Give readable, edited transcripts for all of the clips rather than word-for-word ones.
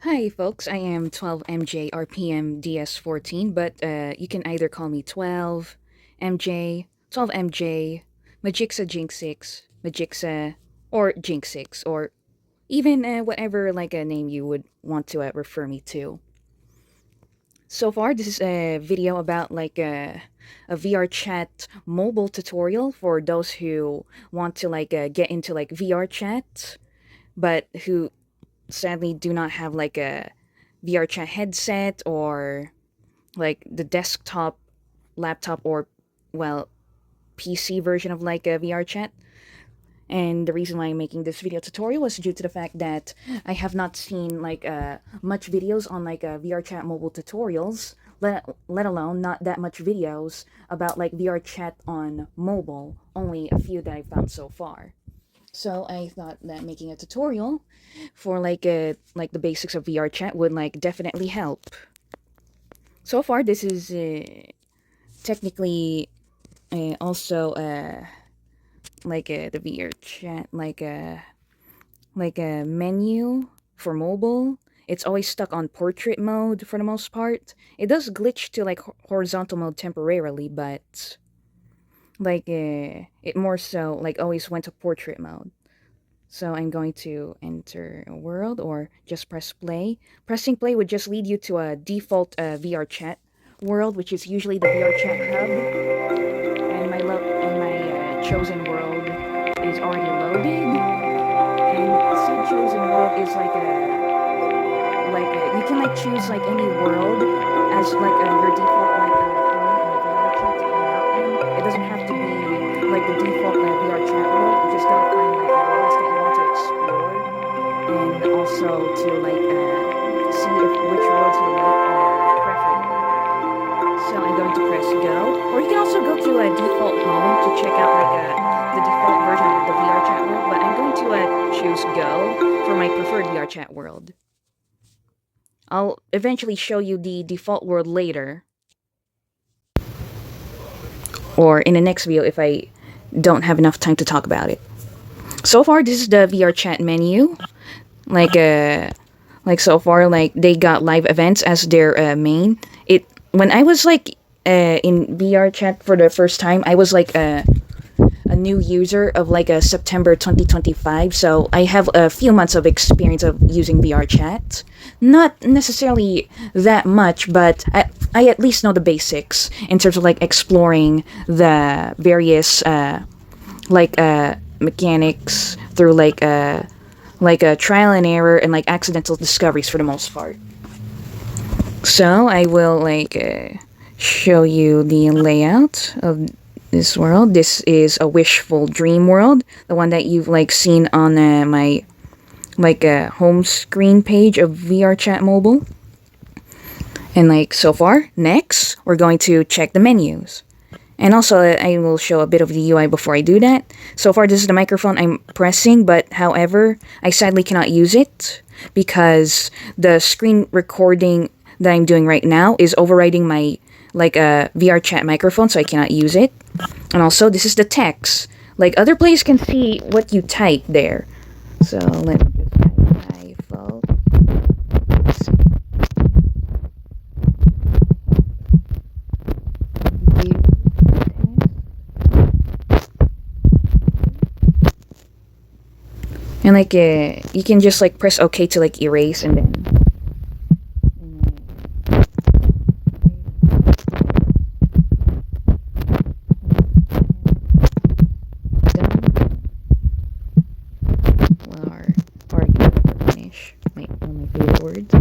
Hi folks, I am 12MJ RPM DS14, but you can either call me 12MJ, 12MJ, Majixa Jinx6, Majixa, or Jinx6, or even whatever like a name you would want to refer me to. So far, this is a video about like a VrChat mobile tutorial for those who want to like get into like VrChat, but who sadly do not have like a VrChat headset or like the desktop, laptop, or well, PC version of like a VrChat. And the reason why I'm making this video tutorial is due to the fact that I have not seen like much videos on like VrChat mobile tutorials, let alone not that much videos about like VrChat on mobile. Only a few that I've found so far. So I thought that making a tutorial for like the basics of VrChat would like definitely help. So far, this is technically also the VrChat like a menu for mobile. It's always stuck on portrait mode for the most part. It does glitch to like horizontal mode temporarily, but it more so like always went to portrait mode. So I'm going to enter a world or just press play. Pressing play would just lead you to a default VrChat world, which is usually the VrChat hub. And my chosen world is already loaded. And said chosen world is you can like choose like any world as like your default VrChat to hang out in. It doesn't have to be like the default VrChat world. You just gotta find like worlds that you want to explore, and also to see if which worlds you like preferably. So I'm going to press go, or you can also go to default home to check out the default version of the VrChat world. But I'm going to choose go for my preferred VrChat world. I'll eventually show you the default world later, or in the next video if I don't have enough time to talk about it. So far, this is the VrChat menu. So far, like they got live events as their main. When I was in VrChat for the first time, I was like a new user of like a September 2025, so I have a few months of experience of using VrChat. Not necessarily that much, but I at least know the basics in terms of like exploring the various mechanics through a trial and error and like accidental discoveries for the most part. So I will show you the layout of this world. This is a wishful dream world, the one that you've like seen on my home screen page of VrChat Mobile. And so far, next we're going to check the menus. And also, I will show a bit of the UI before I do that. So far, this is the microphone I'm pressing, but however, I sadly cannot use it because the screen recording that I'm doing right now is overriding my VrChat microphone, so I cannot use it. And also, this is the text. Like, other players can see what you type there. So, let me just type iPhone. And you can just press OK to erase and then. Or finish one of my favorite words.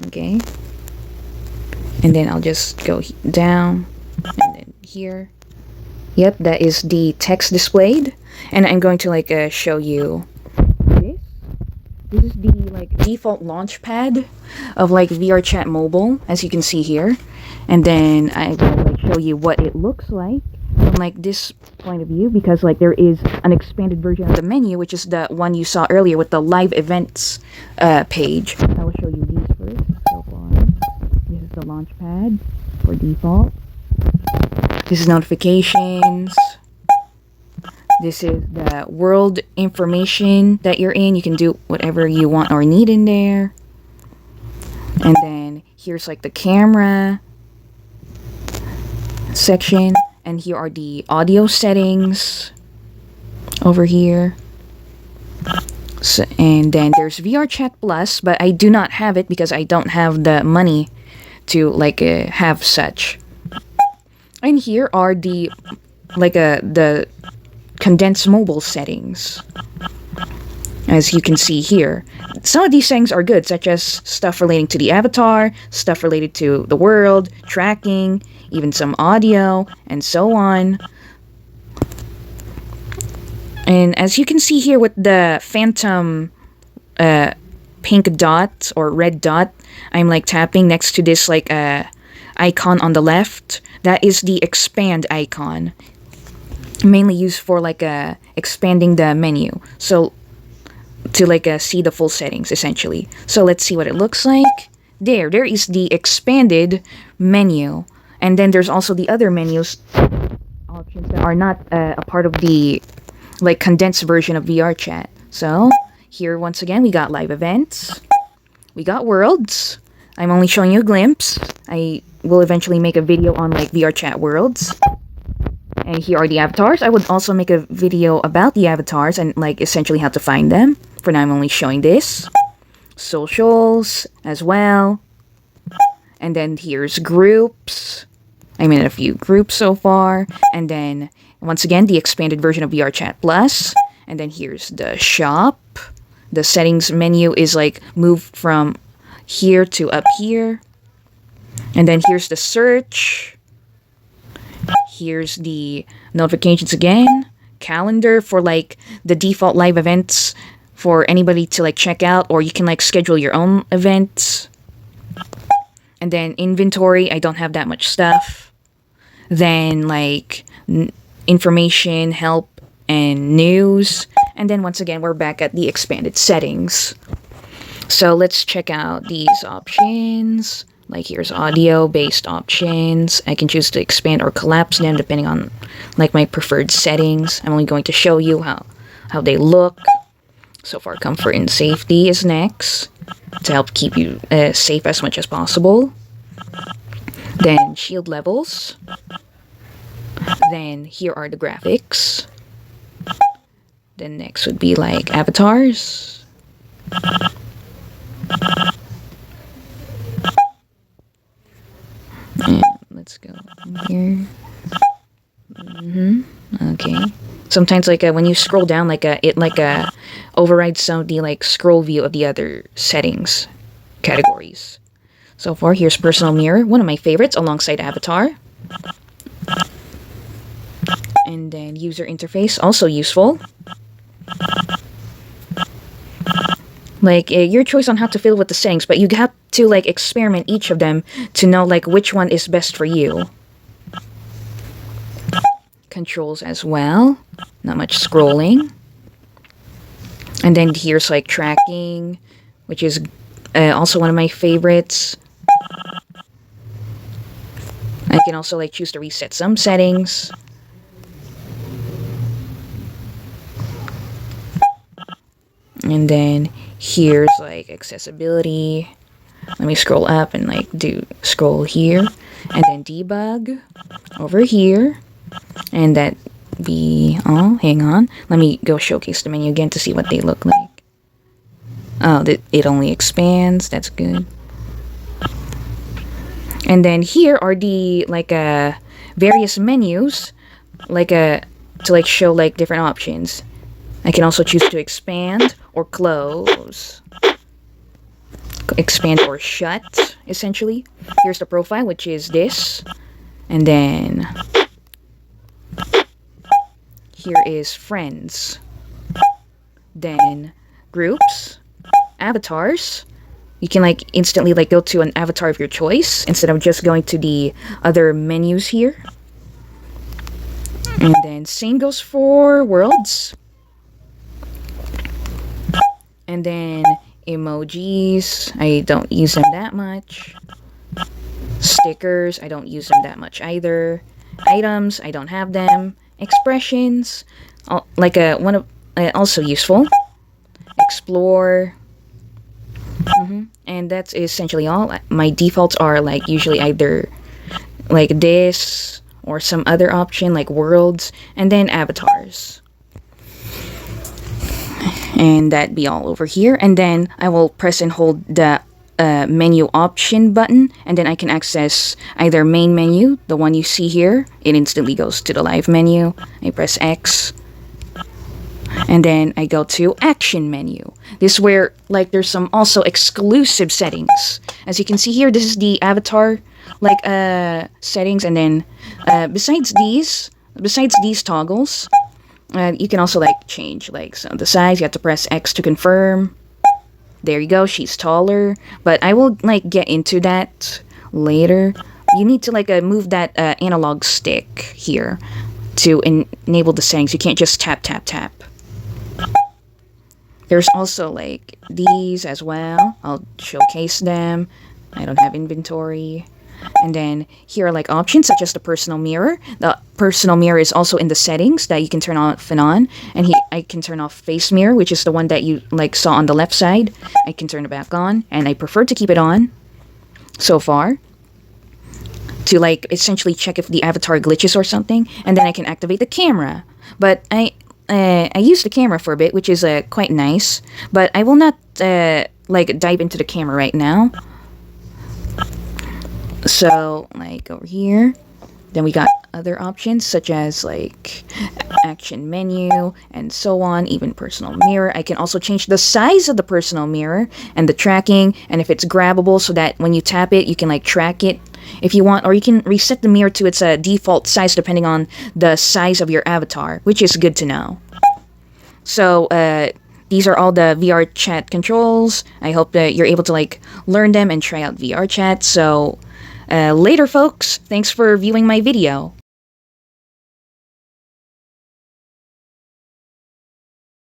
Okay. And then I'll just go down and then here. Yep, that is the text displayed, and I'm going to show you this. This is the default launch pad of VrChat Mobile, as you can see here, and then I will show you what it looks like from this point of view, because there is an expanded version of the menu, which is the one you saw earlier with the live events page. I will show you these first. So far, this is the launch pad for default. This is notifications. This is the world information that you're in. You can do whatever you want or need in there. And then here's like the camera section. And here are the audio settings over here. So, and then there's VrChat Plus, but I do not have it because I don't have the money to like have such. And here are the the condensed mobile settings. As you can see here, some of these things are good, such as stuff relating to the avatar, stuff related to the world, tracking, even some audio, and so on. And as you can see here with the phantom pink dot or red dot, I'm like tapping next to this like icon on the left. That is the expand icon, mainly used for like expanding the menu. So to like see the full settings essentially. So let's see what it looks like. There is the expanded menu, and then there's also the other menus options that are not a part of the like condensed version of VrChat. So here once again we got live events, we got worlds. I'm only showing you a glimpse. I will eventually make a video on like VrChat worlds. And here are the avatars. I would also make a video about the avatars and like essentially how to find them. For now I'm only showing this. Socials as well. And then here's groups. I'm in a few groups so far. And then once again the expanded version of VrChat Plus. And then here's the shop. The settings menu is like moved from here to up here. And then here's the search. Here's the notifications again. Calendar for like the default live events for anybody to like check out, or you can like schedule your own events. And then inventory, I don't have that much stuff. Then like information, help, and news. And then once again, we're back at the expanded settings. So let's check out these options. Like here's audio based options. I can choose to expand or collapse them depending on like my preferred settings. I'm only going to show you how they look. So far, comfort and safety is next to help keep you safe as much as possible. Then shield levels. Then here are the graphics. Then next would be like avatars. And let's go here. Okay. Sometimes like when you scroll down, like it overrides some of the like scroll view of the other settings categories. So far, here's personal mirror, one of my favorites, alongside avatar. And then user interface, also useful. Like your choice on how to fiddle with the settings, but you have to like experiment each of them to know like which one is best for you. Controls as well, not much scrolling. And then here's like tracking, which is also one of my favorites. I can also like choose to reset some settings. And then here's like accessibility. Let me scroll up and like scroll here. And then debug over here. And that be, oh, hang on. Let me go showcase the menu again to see what they look like. Oh, it only expands. That's good. And then here are the like various menus, like to like show like different options. I can also choose to expand or close. Expand or shut, essentially. Here's the profile, which is this. And then here is friends. Then groups, avatars. You can like instantly like go to an avatar of your choice instead of just going to the other menus here. And then same goes for worlds. And then emojis, I don't use them that much. Stickers, I don't use them that much either. Items, I don't have them. expressions, like one of also useful. Explore, and that's essentially all. My defaults are like usually either like this or some other option like worlds, and then avatars. And that be all over here. And then I will press and hold the menu option button, and then I can access either main menu, the one you see here. It instantly goes to the live menu. I press X, and then I go to action menu. This is where like there's some also exclusive settings. As you can see here, this is the avatar like settings, and then besides these toggles, you can also like change like the size. You have to press X to confirm. There you go, she's taller, but I will like get into that later. You need to like move that analog stick here to enable the settings. You can't just tap tap tap. There's also like these as well. I'll showcase them. I don't have inventory. And then here are like options such as the personal mirror. The personal mirror is also in the settings that you can turn off and on. And I can turn off face mirror, which is the one that you like saw on the left side. I can turn it back on, and I prefer to keep it on so far to like essentially check if the avatar glitches or something. And then I can activate the camera. But I use the camera for a bit, which is quite nice. But I will not like dive into the camera right now. So, like, over here, then we got other options, such as, like, action menu, and so on, even personal mirror. I can also change the size of the personal mirror, and the tracking, and if it's grabbable, so that when you tap it, you can, like, track it if you want, or you can reset the mirror to its default size, depending on the size of your avatar, which is good to know. So, these are all the VrChat controls. I hope that you're able to, like, learn them and try out VrChat, so... later, folks. Thanks for viewing my video.